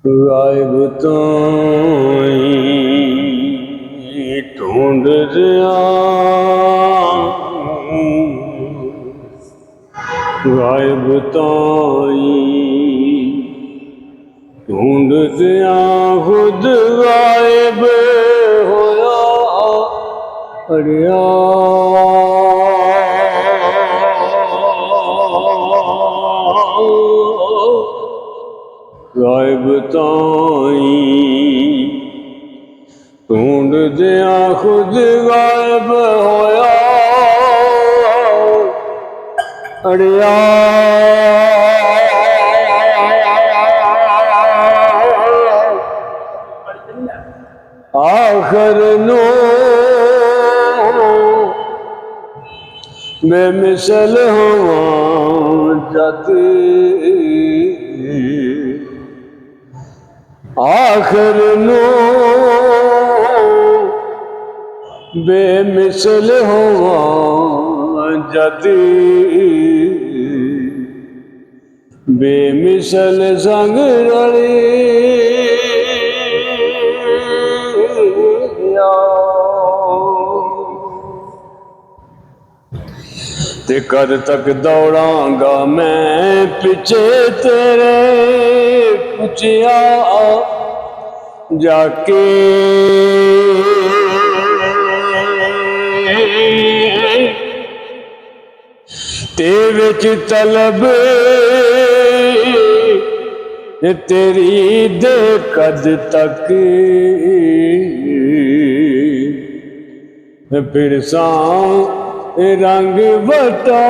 गायब ताईं ढूंढ रहा, गायब ताईं ढूंढ रहा, खुद गायब होया अड़िया। गायब ताईं ढूंढ दिया, खुद गायब होया अड़िया। आखिर नो बेमिसल हवा जाती, आखिर नो बेमिसल हवा जाती, बेमिसल संग रली ते कद तक दौड़ांगा मैं पीछे तेरे, पुछया जाके ते विच तलब तेरी दे कद तक फिर सा रंग बता